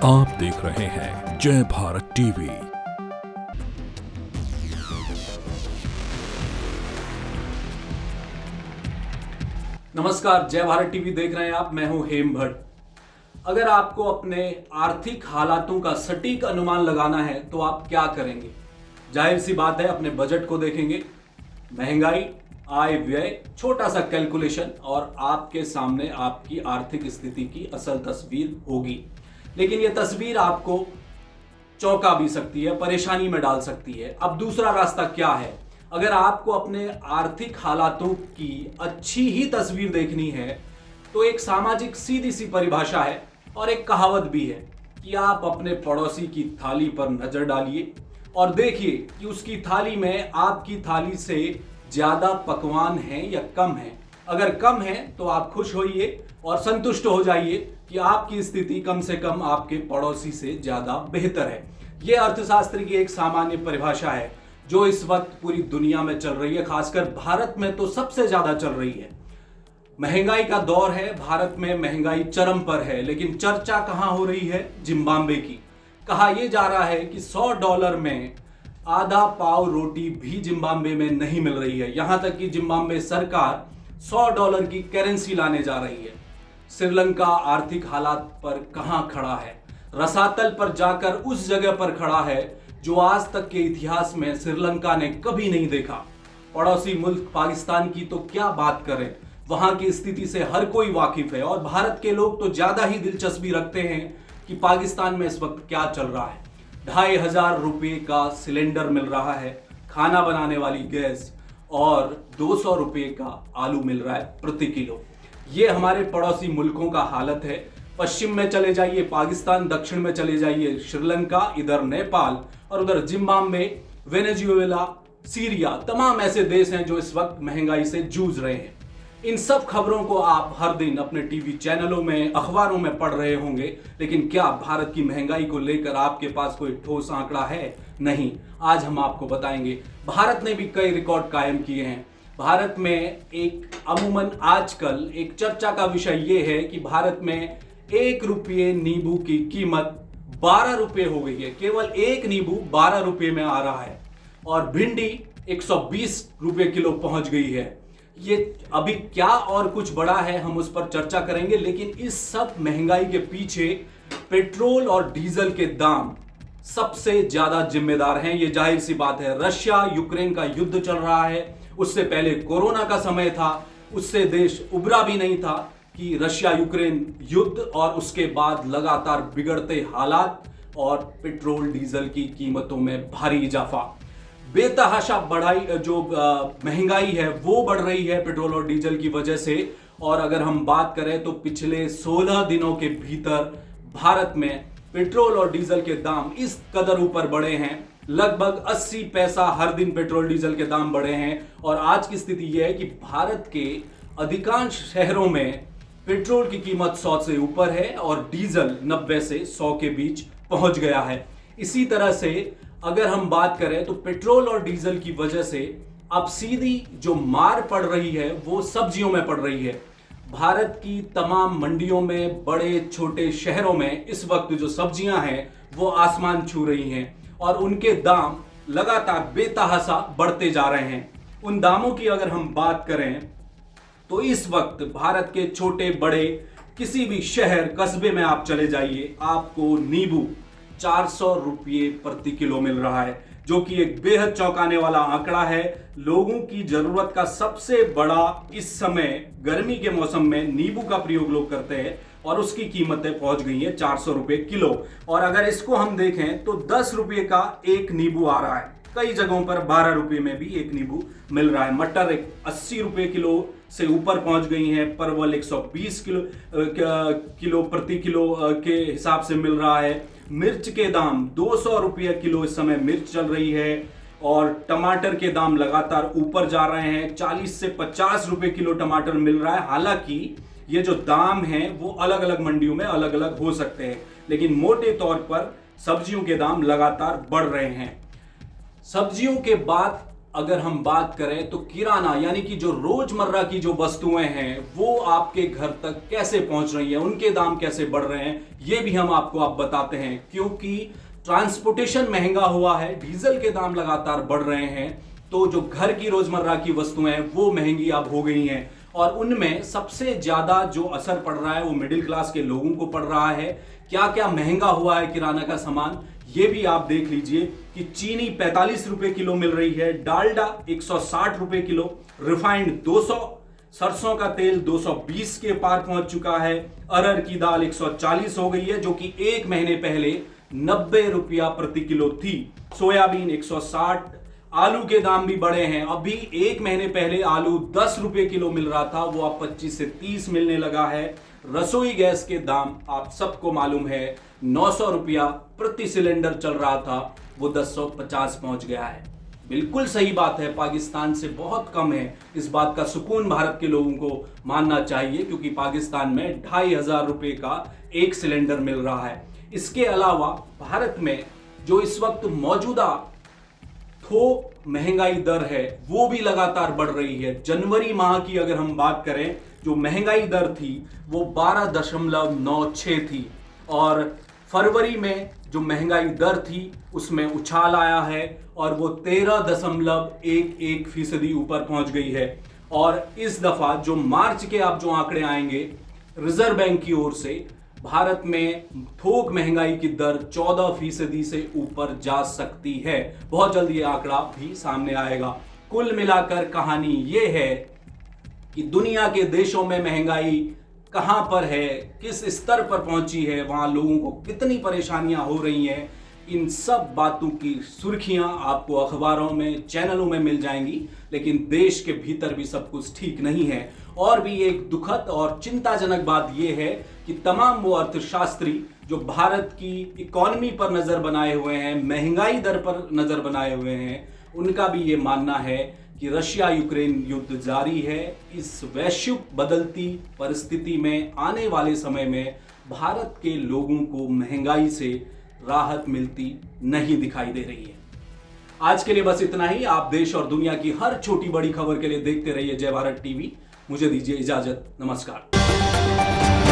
आप देख रहे हैं जय भारत टीवी। नमस्कार, जय भारत टीवी देख रहे हैं आप। मैं हूं हेम भट्ट। अगर आपको अपने आर्थिक हालातों का सटीक अनुमान लगाना है तो आप क्या करेंगे? जाहिर सी बात है, अपने बजट को देखेंगे। महंगाई, आय व्यय, छोटा सा कैलकुलेशन और आपके सामने आपकी आर्थिक स्थिति की असल तस्वीर होगी। लेकिन यह तस्वीर आपको चौंका भी सकती है, परेशानी में डाल सकती है। अब दूसरा रास्ता क्या है? अगर आपको अपने आर्थिक हालातों की अच्छी ही तस्वीर देखनी है तो एक सामाजिक सीधी सी परिभाषा है और एक कहावत भी है कि आप अपने पड़ोसी की थाली पर नजर डालिए और देखिए कि उसकी थाली में आपकी थाली से ज्यादा पकवान है या कम है। अगर कम है तो आप खुश होइए और संतुष्ट हो जाइए कि आपकी स्थिति कम से कम आपके पड़ोसी से ज्यादा बेहतर है। यह अर्थशास्त्र की एक सामान्य परिभाषा है जो इस वक्त पूरी दुनिया में चल रही है, खासकर भारत में तो सबसे ज्यादा चल रही है। महंगाई का दौर है, भारत में महंगाई चरम पर है, लेकिन चर्चा कहां हो रही है? जिम्बाब्वे की। कहा यह जा रहा है कि $100 में आधा पाव रोटी भी जिम्बाब्वे में नहीं मिल रही है। यहां तक कि जिम्बाब्वे सरकार $100 की करेंसी लाने जा रही है। श्रीलंका आर्थिक हालात पर कहां खड़ा है? रसातल पर जाकर उस जगह पर खड़ा है जो आज तक के इतिहास में श्रीलंका ने कभी नहीं देखा। पड़ोसी मुल्क पाकिस्तान की तो क्या बात करें, वहां की स्थिति से हर कोई वाकिफ है और भारत के लोग तो ज्यादा ही दिलचस्पी रखते हैं कि पाकिस्तान में इस वक्त क्या चल रहा है। ₹2,500 का सिलेंडर मिल रहा है, खाना बनाने वाली गैस, और ₹200 का आलू मिल रहा है प्रति किलो। ये हमारे पड़ोसी मुल्कों का हालत है। पश्चिम में चले जाइए पाकिस्तान, दक्षिण में चले जाइए श्रीलंका, इधर नेपाल और उधर जिम्बाब्वे, वेनेजुएला, सीरिया, तमाम ऐसे देश हैं जो इस वक्त महंगाई से जूझ रहे हैं। इन सब खबरों को आप हर दिन अपने टीवी चैनलों में, अखबारों में पढ़ रहे होंगे, लेकिन क्या भारत की महंगाई को लेकर आपके पास कोई ठोस आंकड़ा है? नहीं। आज हम आपको बताएंगे। भारत ने भी कई रिकॉर्ड कायम किए हैं। भारत में एक अमूमन आजकल एक चर्चा का विषय यह है कि भारत में ₹1 नींबू की कीमत ₹12 हो गई है। केवल एक नींबू ₹12 में आ रहा है और भिंडी ₹120 किलो पहुंच गई है। ये अभी क्या और कुछ बड़ा है, हम उस पर चर्चा करेंगे। लेकिन इस सब महंगाई के पीछे पेट्रोल और डीजल के दाम सबसे ज्यादा जिम्मेदार हैं। ये जाहिर सी बात है। रशिया यूक्रेन का युद्ध चल रहा है, उससे पहले कोरोना का समय था, उससे देश उबरा भी नहीं था कि रशिया यूक्रेन युद्ध, और उसके बाद लगातार बिगड़ते हालात और पेट्रोल डीजल की कीमतों में भारी इजाफा। बेतहाशा बढ़ाई जो महंगाई है वो बढ़ रही है पेट्रोल और डीजल की वजह से। और अगर हम बात करें तो पिछले 16 दिनों के भीतर भारत में पेट्रोल और डीजल के दाम इस कदर ऊपर बढ़े हैं, लगभग 80 पैसा हर दिन पेट्रोल डीजल के दाम बढ़े हैं। और आज की स्थिति यह है कि भारत के अधिकांश शहरों में पेट्रोल की कीमत 100 से ऊपर है और डीजल 90 से 100 के बीच पहुंच गया है। इसी तरह से अगर हम बात करें तो पेट्रोल और डीजल की वजह से अब सीधी जो मार पड़ रही है वो सब्जियों में पड़ रही है। भारत की तमाम मंडियों में, बड़े छोटे शहरों में इस वक्त जो सब्जियां हैं वो आसमान छू रही हैं और उनके दाम लगातार बेतहाशा बढ़ते जा रहे हैं। उन दामों की अगर हम बात करें तो इस वक्त भारत के छोटे बड़े किसी भी शहर कस्बे में आप चले जाइए, आपको नींबू ₹400 प्रति किलो मिल रहा है, जो कि एक बेहद चौंकाने वाला आंकड़ा है। लोगों की जरूरत का सबसे बड़ा इस समय गर्मी के मौसम में नींबू का प्रयोग लोग करते हैं और उसकी कीमतें पहुंच गई हैं ₹400 किलो। और अगर इसको हम देखें तो ₹10 का एक नींबू आ रहा है, कई जगहों पर ₹12 में भी एक नींबू मिल रहा है। मटर ₹80 किलो से ऊपर पहुंच गई हैं, परवल 120 किलो प्रति किलो के हिसाब से मिल रहा है। मिर्च के दाम ₹200 किलो इस समय मिर्च चल रही है और टमाटर के दाम लगातार ऊपर जा रहे हैं। 40 से ₹50 किलो टमाटर मिल रहा है। हालांकि ये जो दाम हैं वो अलग अलग मंडियों में अलग अलग हो सकते हैं, लेकिन मोटे तौर पर सब्जियों के दाम लगातार बढ़ रहे हैं। सब्जियों के बाद अगर हम बात करें तो किराना यानी कि जो रोजमर्रा की जो वस्तुएं हैं वो आपके घर तक कैसे पहुंच रही हैं, उनके दाम कैसे बढ़ रहे हैं, ये भी हम आपको बताते हैं। क्योंकि ट्रांसपोर्टेशन महंगा हुआ है, डीजल के दाम लगातार बढ़ रहे हैं, तो जो घर की रोजमर्रा की वस्तुएं हैं वो महंगी अब हो गई हैं। और उनमें सबसे ज्यादा जो असर पड़ रहा है वो मिडिल क्लास के लोगों को पड़ रहा है। क्या क्या महंगा हुआ है किराना का सामान, ये भी आप देख लीजिए कि चीनी 45 रुपए किलो मिल रही है, डालडा 160 रुपए किलो, रिफाइंड 200, सरसों का तेल 220 के पार पहुंच चुका है, अरहर की दाल 140 हो गई है जो कि एक महीने पहले 90 रुपया प्रति किलो थी, सोयाबीन 160, आलू के दाम भी बढ़े हैं। अभी एक महीने पहले आलू 10 रुपए किलो मिल रहा था, वो अब 25 से 30 मिलने लगा है। रसोई गैस के दाम आप सबको मालूम है 900 रुपया प्रति सिलेंडर चल रहा था, वो 1050 पहुंच गया है। बिल्कुल सही बात है, पाकिस्तान से बहुत कम है। इस बात का सुकून भारत के लोगों को मानना चाहिए क्योंकि पाकिस्तान में 2500 रुपए का एक सिलेंडर मिल रहा है। इसके अलावा भारत में जो इस वक्त मौजूदा थोक महंगाई दर है वो भी लगातार बढ़ रही है। जनवरी माह की अगर हम बात करें, जो महंगाई दर थी वो 12.96 थी और फरवरी में जो महंगाई दर थी उसमें उछाल आया है और वो 13.11% ऊपर पहुंच गई है। और इस दफा जो मार्च के आप जो आंकड़े आएंगे रिजर्व बैंक की ओर से, भारत में थोक महंगाई की दर 14% से ऊपर जा सकती है। बहुत जल्द ये आंकड़ा भी सामने आएगा। कुल मिलाकर कहानी ये है कि दुनिया के देशों में महंगाई कहां पर है, किस स्तर पर पहुंची है, वहां लोगों को कितनी परेशानियां हो रही हैं, इन सब बातों की सुर्खियां आपको अखबारों में, चैनलों में मिल जाएंगी। लेकिन देश के भीतर भी सब कुछ ठीक नहीं है। और भी एक दुखद और चिंताजनक बात यह है कि तमाम वो अर्थशास्त्री जो भारत की इकोनॉमी पर नजर बनाए हुए हैं, महंगाई दर पर नजर बनाए हुए हैं, उनका भी ये मानना है कि रशिया यूक्रेन युद्ध जारी है। इस वैश्विक बदलती परिस्थिति में आने वाले समय में भारत के लोगों को महंगाई से राहत मिलती नहीं दिखाई दे रही है। आज के लिए बस इतना ही। आप देश और दुनिया की हर छोटी बड़ी खबर के लिए देखते रहिए जय भारत टीवी। मुझे दीजिए इजाजत, नमस्कार।